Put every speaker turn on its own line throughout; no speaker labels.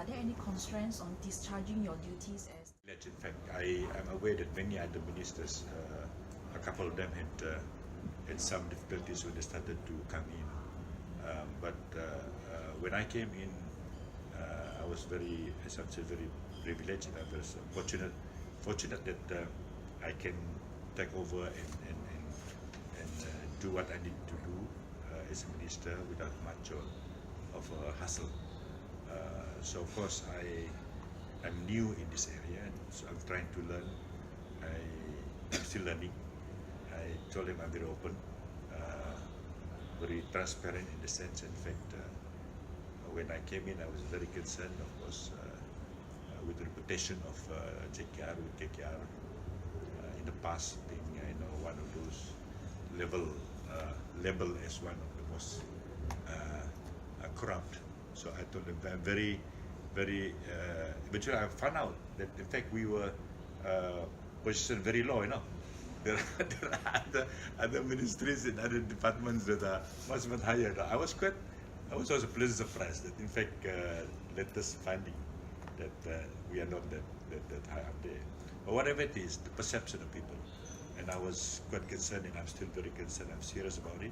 are there any constraints on discharging your duties as?
In fact, I am aware that many other ministers, a couple of them had some difficulties when they started to come in. But when I came in, I was very, as I said, very privileged. I was fortunate that I can take over and do what I need to do as a minister without much of a hassle. So of course I'm new in this area, so I'm trying to learn. I'm still learning. I told them I'm very open, very transparent in the sense. In fact, when I came in, I was very concerned, of course, with the reputation of JKR, with KKR in the past being, one of those labeled as one of the most corrupt. So I told them I'm very, eventually I found out that in fact we were positioned very low, There are other ministries and other departments that are much higher. I was also pleasantly surprised that in fact latest finding that we are not that high up there. But whatever it is, the perception of people, and I was quite concerned, and I'm still very concerned. I'm serious about it.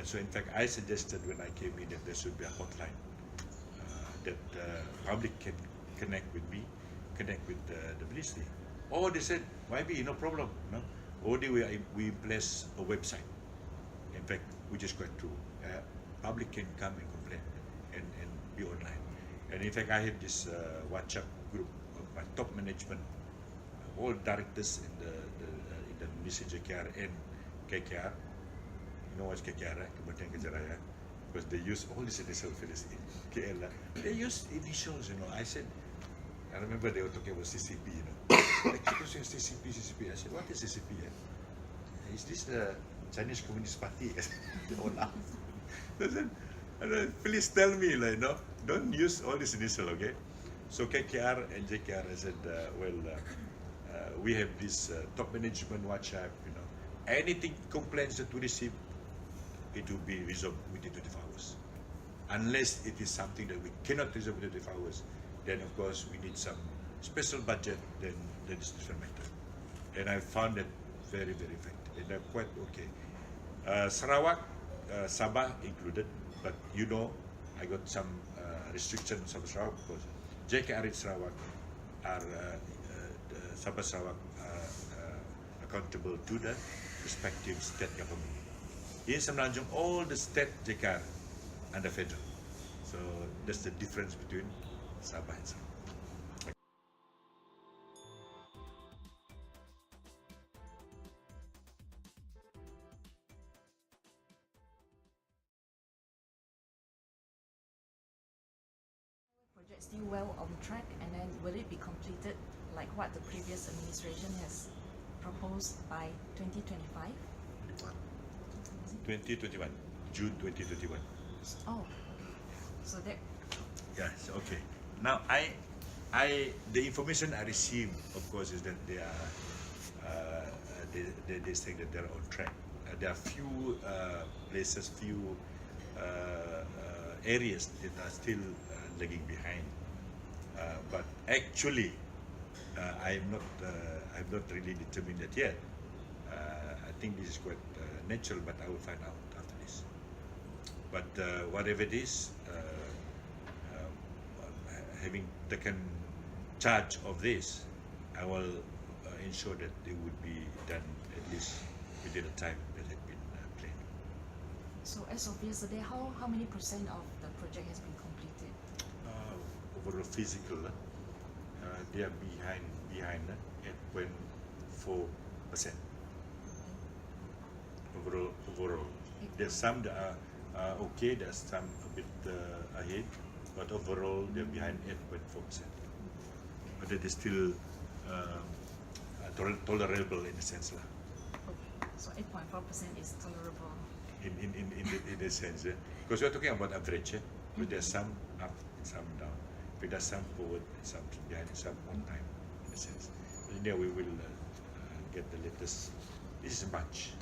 So in fact, I suggested when I came in that there should be a hotline that public can connect with me, connect with the ministry. Or they said, why be, no problem, Or we place a website, in fact, which is quite true. Public can come and complain and be online. And in fact, I have this WhatsApp group of my top management, all directors in the Ministry JKR and KKR. You know what's KKR, Kementerian Kerja Raya? Because they use all these initial figures in KL. They use initials, I said, I remember they were talking about CCP, I keep saying CCP. I said, what is CCP? Is this the Chinese Communist Party? They all laugh. I said, please tell me, don't use all this initial, okay? So KKR and JKR, I said, we have this top management WhatsApp, anything complaints that we receive, it will be resolved within 24 hours. Unless it is something that we cannot resolve within 24 hours, then of course we need some special budget, then it's different matter. And I found that very, very effective, and they're quite okay. Sarawak, Sabah included, but I got some restrictions on Sarawak because JKR in Sarawak are, Sabah Sarawak are accountable to the respective state government. In Semenanjung, all the state JKR under federal. So that's the difference between Sabah and Sarawak.
Project still well on track, and then will it be completed like what the previous administration has proposed by 2025?
2021, June 2021.
Oh, so that.
Yes, okay. Now, the information I received, of course, is that they say that they're on track. There are few places, few areas that are still lagging behind. But actually, I'm not really determined that yet. I think this is quite natural, but I will find out after this. But whatever it is, having taken charge of this, I will ensure that it would be done at least within the time that had been planned.
So as of yesterday, how many percent of the project has been completed?
Overall physical, they are behind 8.4%. Overall, there's some that are okay, there's some a bit ahead, but overall they're behind 8.4%. But it is still tolerable in a sense.
Okay. So 8.4% is tolerable.
In a sense, because we're talking about average, but there's some up and some down. But there's some forward and some behind and some on time, in a sense. In there we will get the latest. This is much.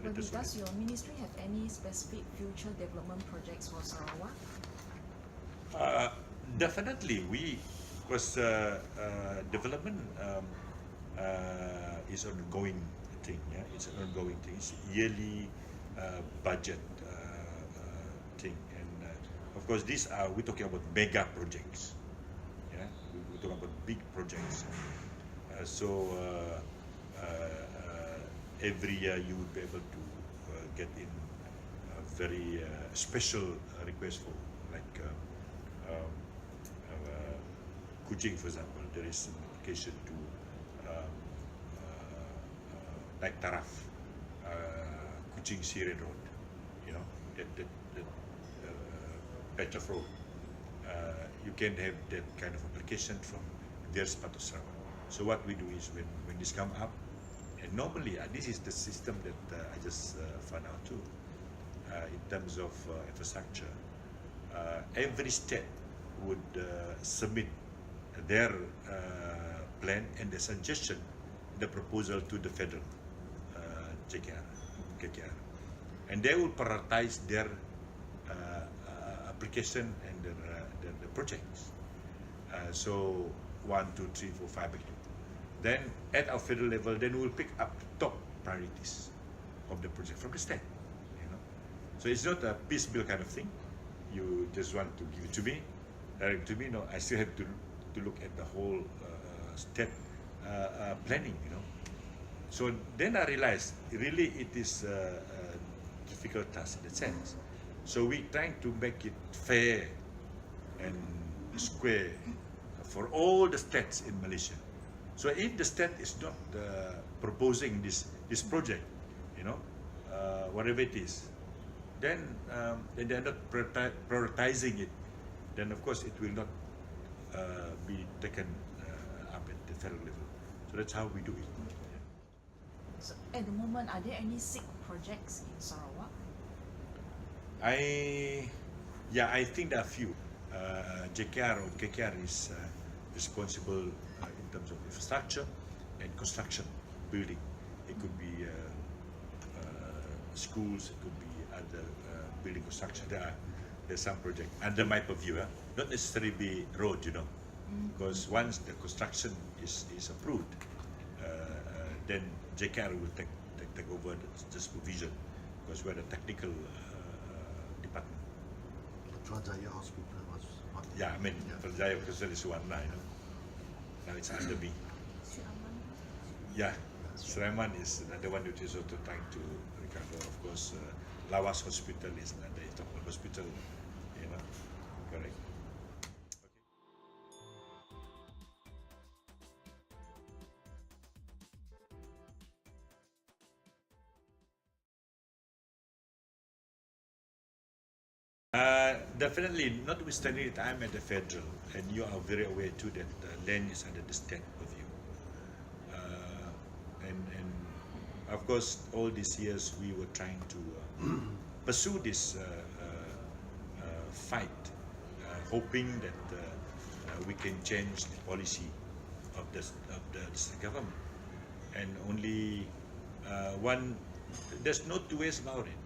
Does your ministry have any specific future development projects for Sarawak?
Definitely, because development is an ongoing thing. Yeah, it's an ongoing thing. It's yearly budget thing, and of course, we're talking about mega projects. Yeah, we're talking about big projects. So every year you would be able to get in a very special request for like. Kuching, for example, there is an application to like Taraf, Kuching Siren Road, you know, that patch of road. You can have that kind of application from various parts of Sarawak. So what we do is when this come up, and normally this is the system that I just found out too, in terms of infrastructure, every state would submit their plan and the suggestion, the proposal to the federal KKR, and they will prioritize their application and the projects. So 1, 2, 3, 4, 5. Then at our federal level, then we'll pick up the top priorities of the project from the state. You know, so it's not a piecemeal kind of thing. You just want to give it to me, direct to me. No, I still have to look at the whole state planning, you know. So then I realized really it is a difficult task in that sense. So we're trying to make it fair and square for all the states in Malaysia. So if the state is not proposing this project, you know, whatever it is, then they're not prioritizing it, then of course it will not be taken up at the federal level. So that's how we do it.
So at the moment, are there any sick projects in Sarawak?
I think there are a few. JKR or KKR is responsible in terms of infrastructure and construction, building. It could be schools, it could be other building construction. There's some project under my purview, not necessarily be road, you know, because once the construction is approved, then JKR will take over the supervision, because we're the technical department.
Transcript Hospital was one.
Yeah, I mean, Transcript because there is one now, you know. Now it's under me. Yeah, Sulaiman is the one which is also trying to recover. Of course, Lawas Hospital is another top hospital, you know. Correct. Definitely, notwithstanding that I'm at the federal, and you are very aware too that the land is under the state purview. And of course, all these years we were trying to pursue this fight, hoping that we can change the policy of the state government. And only there's no two ways about it.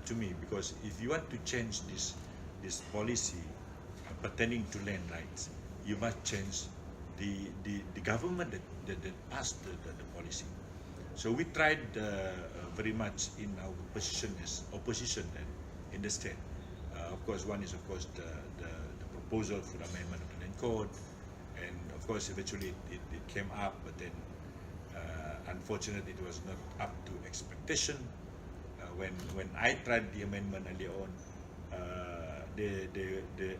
To me, because if you want to change this policy pertaining to land rights, you must change the government that passed the policy. So we tried very much in our position as opposition then in the state. Of course, one is of course the proposal for the amendment of the land code, and of course eventually it came up, but then unfortunately it was not up to expectation. When I tried the amendment earlier on,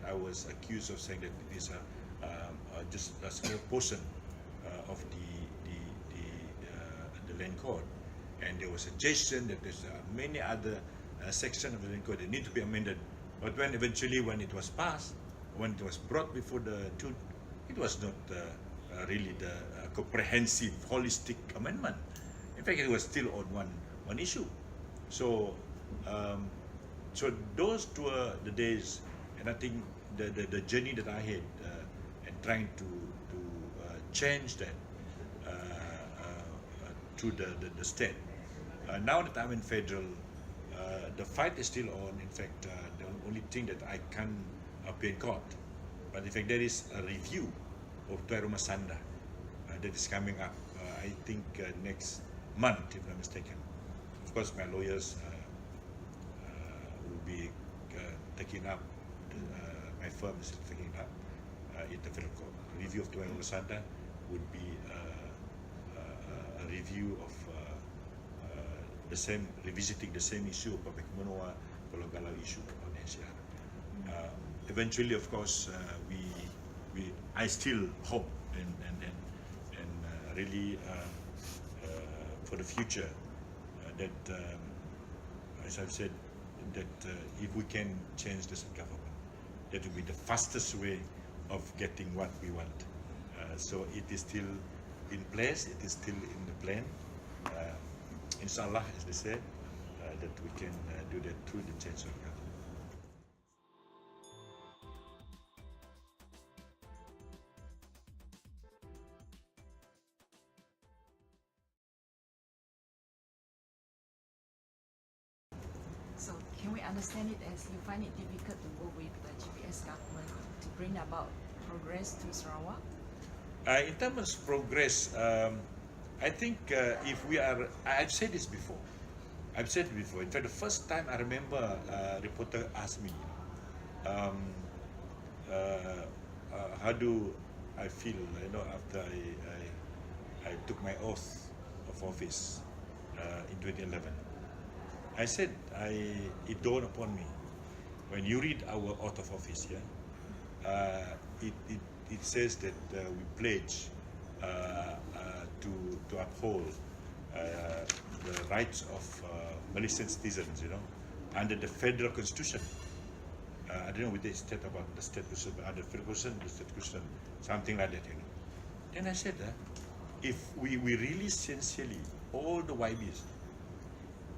I was accused of saying that it is just a small portion of the land code, and there was a suggestion that there's many other sections of the land code that need to be amended. But when it was passed, when it was brought before the truth, it was not really the comprehensive, holistic amendment. In fact, it was still on one issue. So, so those were the days, and I think the journey that I had and trying to change that to the state Now that I'm in federal, the fight is still on. In fact, the only thing that I can't appear in court, but in fact there is a review of Tuai Rumah Sanda that is coming up. I think next month, if I'm not mistaken. Of course, my lawyers will be taking up. My firm is taking up in the federal court. Review of Tuai Rumah Sanda would be a review of revisiting the same issue of Papek Manoa, Pulau issue on NCR. Eventually, of course, I still hope and really for the future that, as I've said, that if we can change the government, that will be the fastest way of getting what we want. So it is still in place, it is still in the plan. Inshallah, as they said, that we can do that through the change of government.
So can we understand it as you find it difficult to work with the GPS government to bring about progress to Sarawak?
In terms of progress, I think if we are, I've said this before. I've said it before. In fact, the first time I remember a reporter asked me, how do I feel, after I took my oath of office in 2011. I said, it dawned upon me, when you read our oath of office, it says that we pledge to uphold the rights of Malaysian citizens, under the federal constitution. I don't know what they state about the state constitution, but under the federal constitution, the state constitution, something like that, Then I said, if we really sincerely, all the YBs,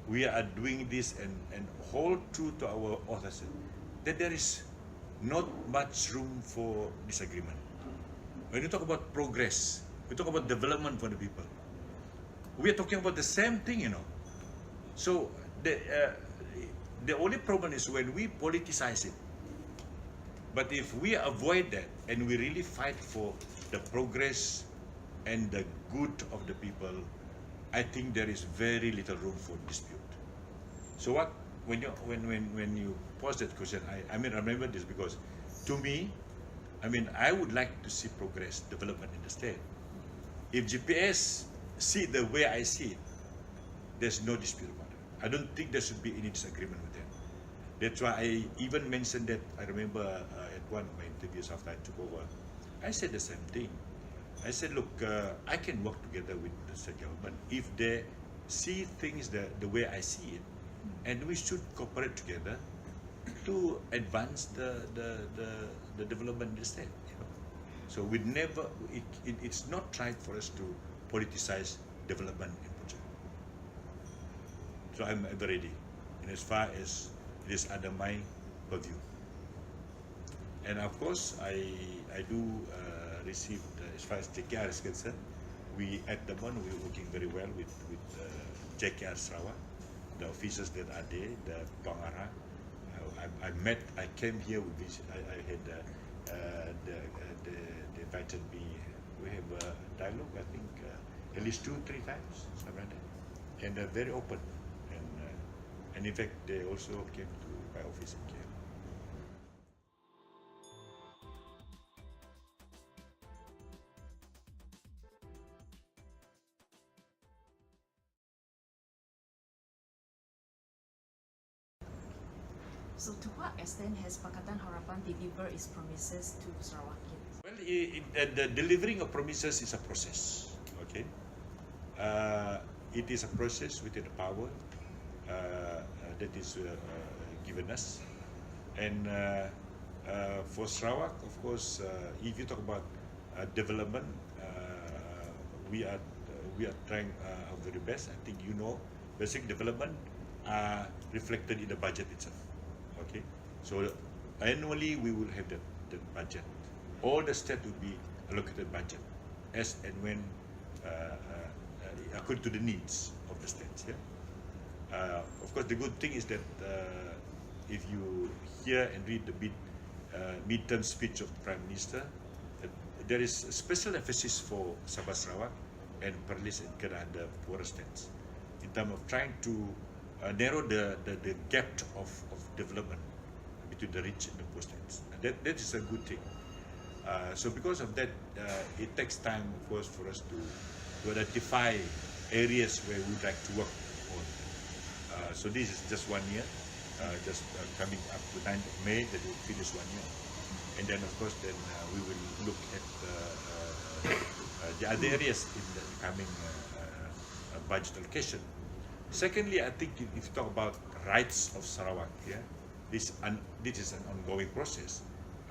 we are doing this and hold true to our oath, that there is not much room for disagreement. When you talk about progress, we talk about development for the people. We are talking about the same thing, So the only problem is when we politicize it. But if we avoid that and we really fight for the progress and the good of the people, I think there is very little room for dispute. So when you pose that question, I remember this because to me, I would like to see progress, development in the state. If GPS see it the way I see it, there's no dispute about it. I don't think there should be any disagreement with that. That's why I even mentioned that. I remember at one of my interviews after I took over, I said the same thing. I said, look, I can work together with the state government if they see things the way I see it, and we should cooperate together to advance the development in the state. So we never. It's not right for us to politicize development in project. So I'm ever ready, and as far as it is under my purview. And of course, I do receive, as far as JKR is concerned, at the moment we're working very well with JKR Sarawak, the officers that are there, the Pangara. I came here with this. I had they invited me. We have a dialogue, I think, at least 2-3 times, something like that. And they're very open. And in fact, they also came to my office in KL.
So to what extent has Pakatan Harapan delivered its promises to Sarawakians?
Well, the delivering of promises is a process, okay? It is a process within the power that is given us. And for Sarawak, of course, if you talk about development, we are trying our very best. I think basic development are reflected in the budget itself. Okay, so annually we will have the budget. All the state will be allocated budget as and when according to the needs of the states. Yeah. Of course, the good thing is that if you hear and read the midterm speech of the Prime Minister, there is a special emphasis for Sabah Sarawak and Perlis and Kedah, the poorer states, in terms of trying to narrow the gap of development between the rich and the poor states. And that is a good thing. So because of that, it takes time, of course, for us to identify areas where we'd like to work on. So this is just 1 year, just coming up to 9th of May, that will finish 1 year. And then, of course, then we will look at the other areas in the coming budget allocation. Secondly, I think if you talk about rights of Sarawak, this is an ongoing process.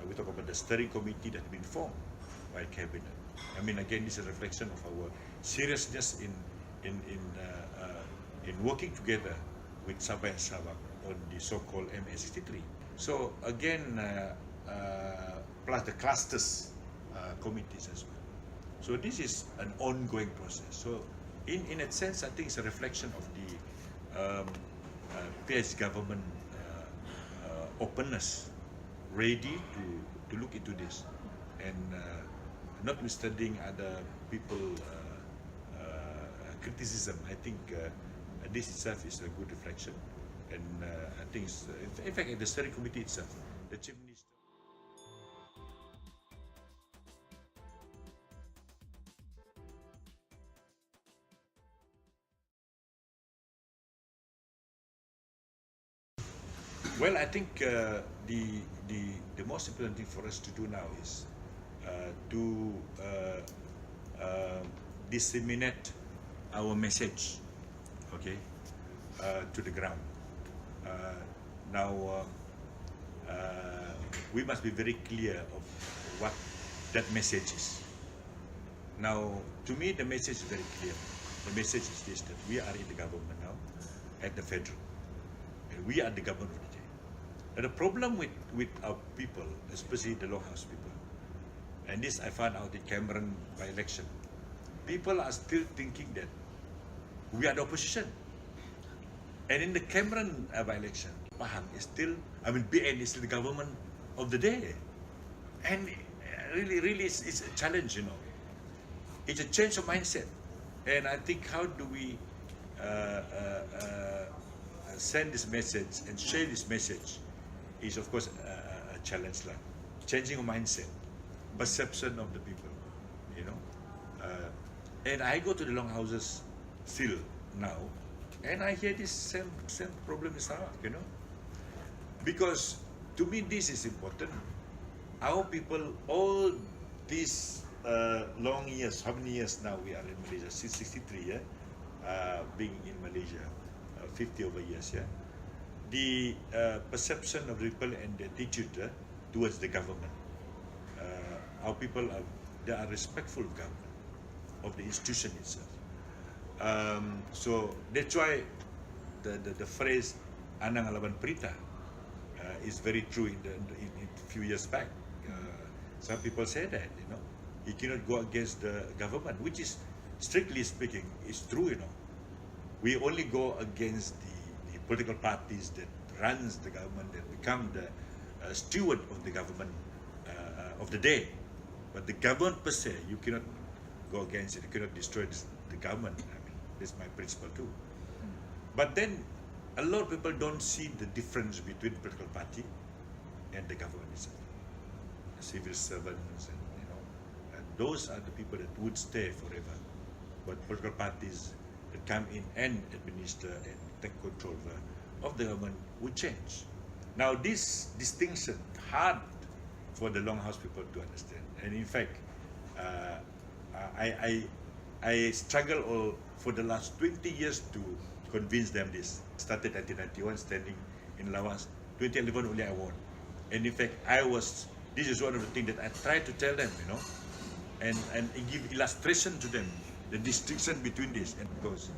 We talk about the steering committee that has been formed by cabinet. I mean, again, this is a reflection of our seriousness in working together with Sabah and Sarawak on the so-called MA63. So again, plus the clusters committees as well. So this is an ongoing process. So in a sense, I think it's a reflection of the PH government openness, ready to look into this, and notwithstanding other people criticism, I think this itself is a good reflection, and I think it's, in fact, at the steering committee itself, the chief minister. Well, I think the most important thing for us to do now is to disseminate our message, okay, to the ground. Now, we must be very clear of what that message is. Now, to me, the message is very clear. The message is this: that we are in the government now, at the federal, and we are the government of the day. And the problem with our people, especially the Longhouse people, and this I found out in Cameron by-election, people are still thinking that we are the opposition. And in the Cameron by-election, Pahang is still, Bian is still the government of the day. And really it's a challenge, you know. It's a change of mindset. And I think how do we send this message and share this message is, of course, a challenge, like changing a mindset, perception of the people, you know. And I go to the longhouses still now, and I hear this same problem in Sarawak, you know. Because to me this is important. Our people, all these long years, how many years now we are in Malaysia? Since 63, being in Malaysia, 50 over years, the perception of people and the attitude towards the government. Our people they are respectful of government, of the institution itself. So that's why the phrase "Anang laban perintah" is very true in a few years back. Some people say that, you know, you cannot go against the government, which is, strictly speaking, is true, you know. We only go against the political parties that runs the government, that become the steward of the government of the day. But the government per se, you cannot go against it. You cannot destroy the government. I mean, that's my principle too. But then, a lot of people don't see the difference between political party and the government itself. The civil servants, and you know, and those are the people that would stay forever. But political parties that come in and administer and take control of the government would change. Now, this distinction hard for the Longhouse people to understand, and in fact, I struggle for the last 20 years to convince them this. Started 1991, standing in Lawas. 2011 only I won, and in fact, this is one of the things that I try to tell them, you know, and give illustration to them, the distinction between this, and because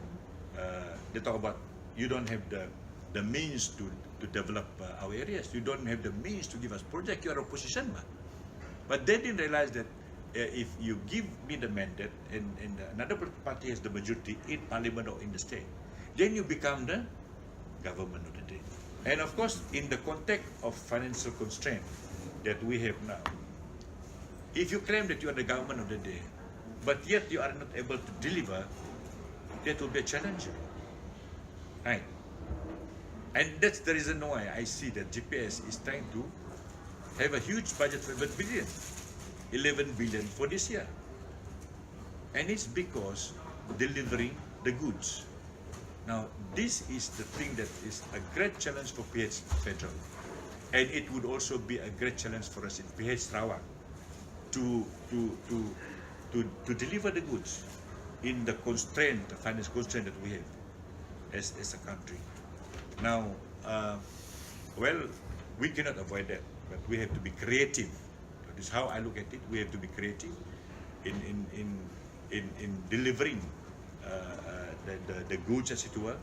they talk about you don't have the means to develop our areas. You don't have the means to give us project. You are opposition, man. But they didn't realize that if you give me the mandate and another party has the majority in parliament or in the state, then you become the government of the day. And of course, in the context of financial constraint that we have now, if you claim that you are the government of the day, but yet you are not able to deliver, that will be a challenge. Right? And that's the reason why I see that GPS is trying to have a huge budget for 11 billion for this year. And it's because delivering the goods. Now, this is the thing that is a great challenge for PH Federal. And it would also be a great challenge for us in PH Sarawak to deliver the goods in the constraint, the finance constraint that we have as a country. Now, well, we cannot avoid that, but we have to be creative. This is how I look at it. We have to be creative in delivering the goods, as it were,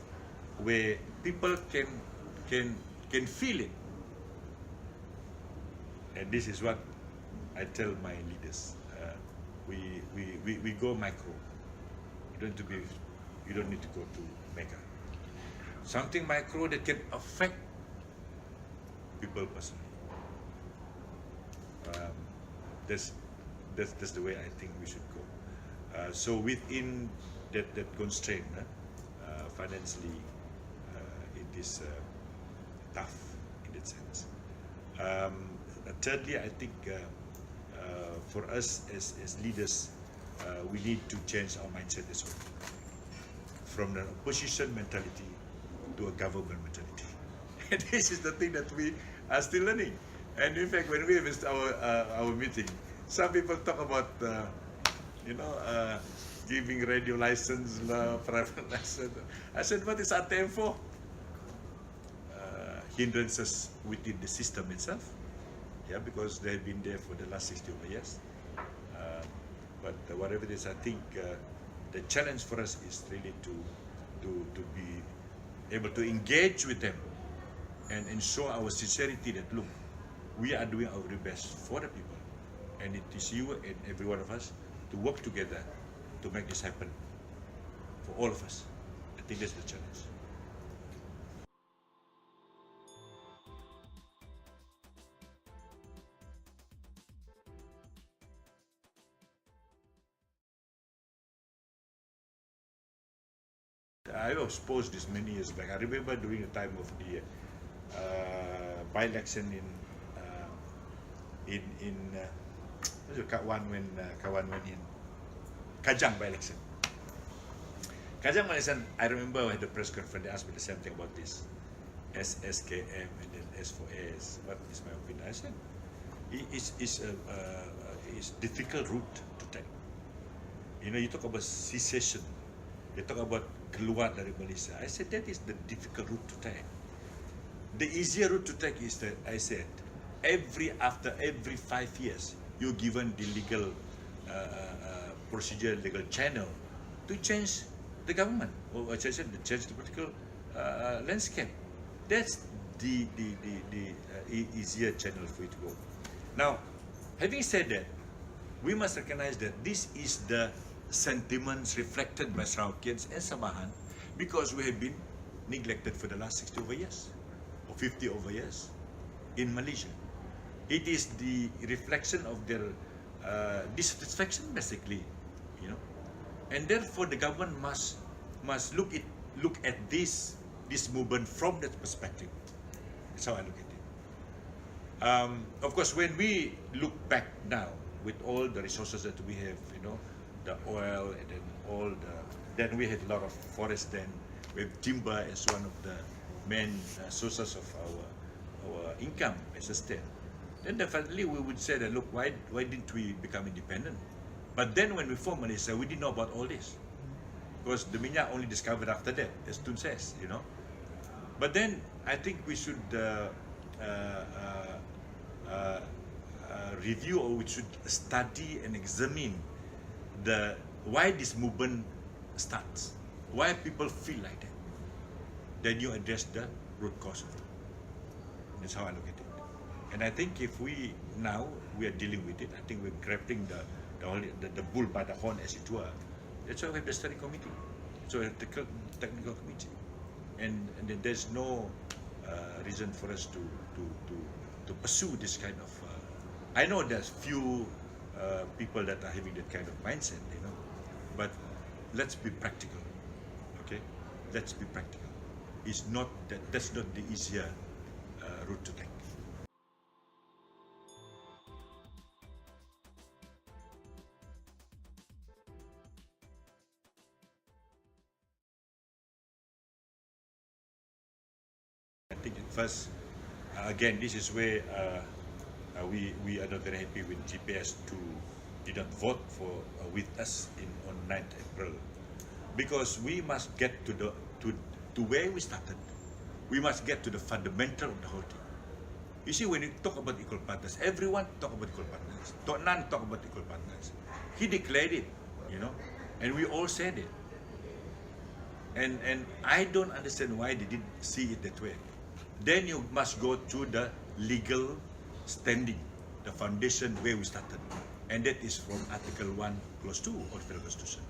where people can feel it. And this is what I tell my leaders. We go micro. You don't need to go to mega. Something micro that can affect people personally. That's the way I think we should go. So within that constraint, financially, it is tough in that sense. Thirdly, I think for us as leaders, we need to change our mindset as well, from an opposition mentality to a government mentality. And this is the thing that we are still learning. And in fact, when we have our meeting, some people talk about giving radio license, private license. I said, what is RTM for? Hindrances within the system itself. Yeah, because they've been there for the last 60 over years. But whatever it is, I think the challenge for us is really to be able to engage with them and ensure our sincerity that, look, we are doing our very best for the people. And it is you and every one of us to work together to make this happen for all of us. I think that's the challenge. I was posed this many years back. I remember during the time of the by-election in Kawan when in Kajang by-election. Kajang by-election, I remember at the press conference they asked me the same thing about this. SKM and then S4S. What is my opinion? I said it's a difficult route to take. You know, you talk about secession. They talk about keluar dari Malaysia. I said that is the difficult route to take. The easier route to take is that I said after every 5 years you're given the legal procedure, legal channel to change the government or change the political landscape. That's the easier channel for you to go. Now, having said that, we must recognize that this is the sentiments reflected by Sarawakians and Sabahan because we have been neglected for the last 60 over years or 50 over years in Malaysia. It is the reflection of their dissatisfaction, basically, you know, and therefore the government must look at this movement from that perspective. That's how I look at it. Of course, when we look back now with all the resources that we have, you know, the oil and then then we had a lot of forest. Then we have timber as one of the main sources of our income as a state. Then definitely we would say that, look, why didn't we become independent? But then when we formed Malaysia, we didn't know about all this because the minyak only discovered after that, as Tun says, you know. But then I think we should review, or we should study and examine why this movement starts, why people feel like that. Then you address the root cause of it. That's how I look at it. And I think if we are dealing with it, I think we're grabbing the bull by the horn, as it were. That's why we have the study committee. So we have the technical committee. and then there's no reason for us to pursue this kind of. I know there's few people that are having that kind of mindset, but let's be practical, okay? Let's be practical. It's not that's not the easier route to take. I think at first, again, this is where we are not very happy with GPS to did not vote for with us on 9th April, because we must get to where we started. We must get to the fundamental of the whole thing. You see, when you talk about equal partners, everyone talk about equal partners. None talk about equal partners. He declared it, and we all said it. And I don't understand why they didn't see it that way. Then you must go to the legal standing, the foundation where we started. And that is from Article 1, Clause 2 of the Federal Constitution.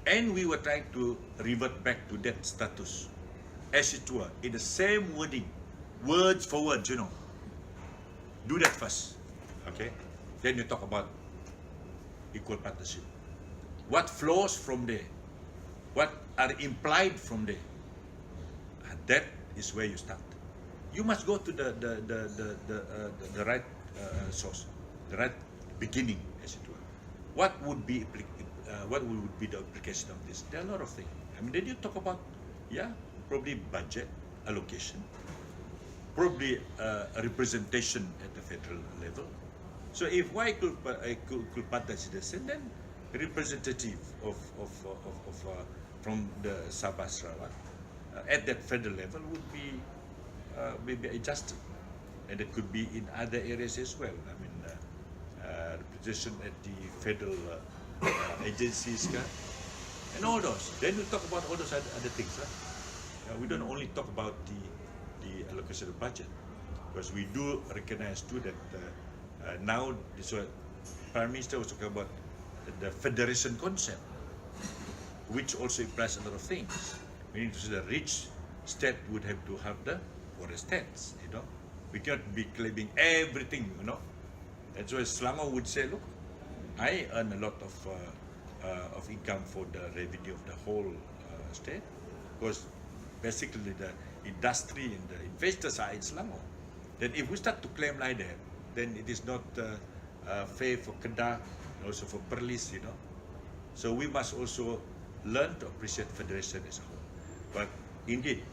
And we were trying to revert back to that status, as it were, in the same wording, words for words, Do that first, okay? Then you talk about equal partnership. What flows from there? What are implied from there? And that is where you start. You must go to the right source, the right beginning, as it were. What would be the application of this? There are a lot of things. I mean, then you talk about, probably budget allocation, probably a representation at the federal level. So if why equal partner citizen, then representative from the Sabah Sarawak at that federal level would be maybe adjusted, and it could be in other areas as well. I mean, representation at the federal agencies, and all those. Then we talk about all those other things. We don't only talk about the allocation of budget, because we do recognize too that now this Prime Minister was talking about the federation concept, which also implies a lot of things. Meaning to say the rich state would have to have the poorer states, We cannot be claiming everything, That's why Selangor would say, look, I earn a lot of income for the revenue of the whole state, because basically the industry and the investors are in Selangor. Then if we start to claim like that, then it is not fair for Kedah, also for Perlis, So we must also learn to appreciate federation as a whole. But indeed,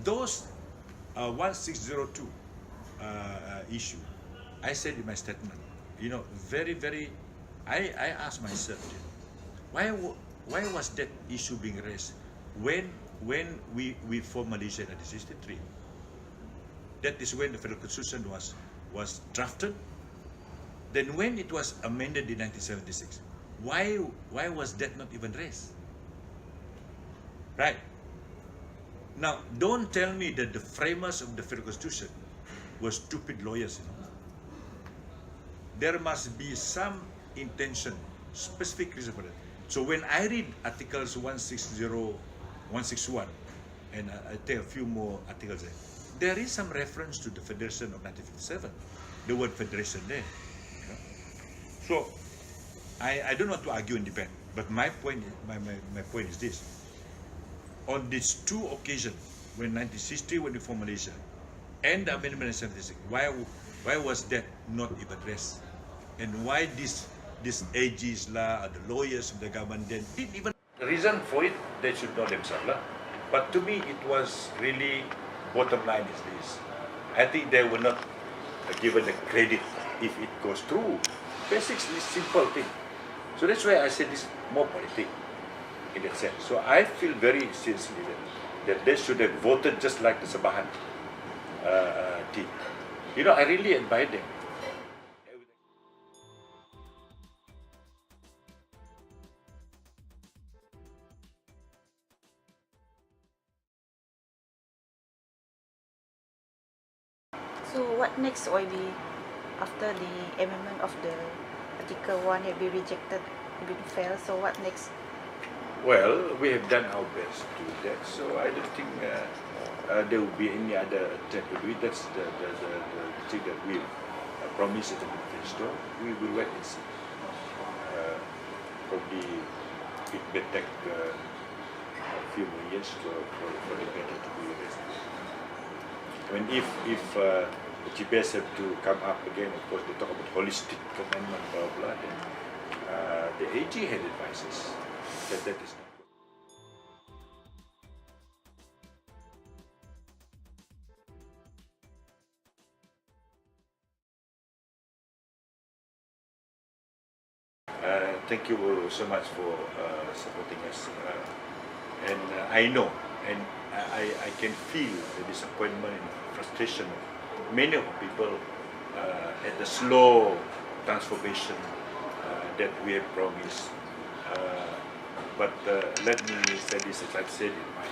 those 1602 issue, I said in my statement, very, very, I asked myself, why was that issue being raised when we formed Malaysia in 1963? That is when the Federal Constitution was drafted. Then when it was amended in 1976, why was that not even raised? Right? Now, don't tell me that the framers of the Federal Constitution were stupid lawyers. There must be some intention, specific reason for that. So when I read Articles 160, 161, and I take a few more articles there is some reference to the Federation of 1957, the word federation there. So I don't want to argue and debate, but my point is this. On these two occasions, when 1960, when we formed Malaysia, and the amendment in 1976, why was that not even addressed? And why these AGs, the lawyers of the government, then didn't even... The reason for it, they should know themselves. But to me, it was really, bottom line is this. I think they were not given the credit if it goes through. Basically, simple thing. So that's why I said this more politics in that sense. So I feel very seriously that they should have voted just like the Sabahan team. I really admire them.
So what next, OIB, after the amendment of the Article 1 had been rejected, been failed? So what next?
Well, we have done our best to do that, so I don't think there will be any other attempt to do it. That's the thing that we promised at the manifesto. We will wait and see. Probably it may take a few more years for the matter to be raised. I mean, if the GPS have to come up again, of course, they talk about holistic amendment, blah blah. Then the AG had advices that is not good. Thank you so much for supporting us. And I know, and I can feel the disappointment and frustration of many of people at the slow transformation that we have promised. But let me say this, as I've said in my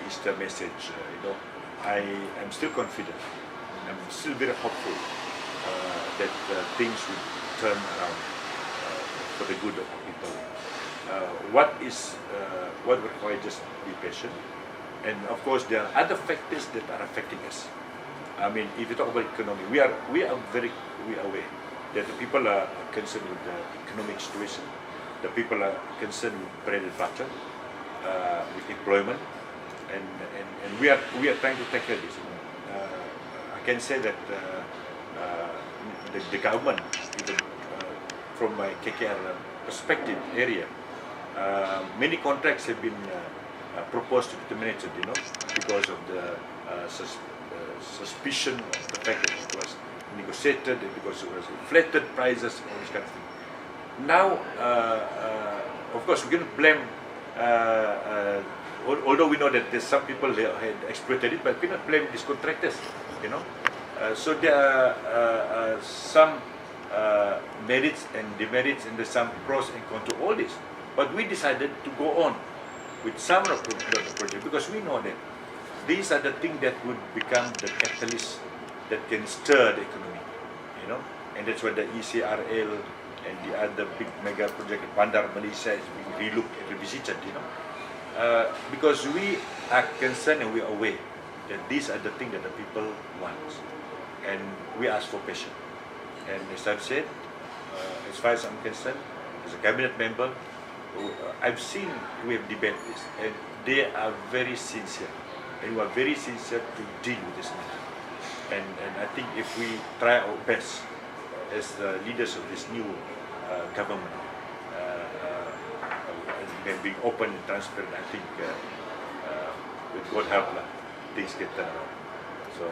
Easter message, I am still confident, I'm still very hopeful that things will turn around for the good of the people. What requires just be patient, and of course there are other factors that are affecting us. I mean, if you talk about economy, we are aware that the people are concerned with the economic situation. The people are concerned with bread and butter, with employment, and we are trying to tackle this. I can say that the government, even from my KKR perspective area, many contracts have been proposed to be terminated, because of the suspicion of the fact that it was negotiated and because it was inflated prices, all this kind of thing. Now, of course, we cannot blame, although we know that there's some people that had exploited it, but we cannot blame these contractors, So there are some merits and demerits, and there's some pros and cons to all this. But we decided to go on with some of the project because we know that these are the things that would become the catalyst that can stir the economy, and that's why the ECRL and the other big mega project, Bandar Malaysia, is being relooked and revisited, because we are concerned and we are aware that these are the things that the people want, and we ask for patience. And as I've said, as far as I'm concerned, as a cabinet member, I've seen we have debated this, and they are very sincere, and we are very sincere to deal with this matter. And I think if we try our best as the leaders of this new government, and being open and transparent, I think with God help, things get turned around. So.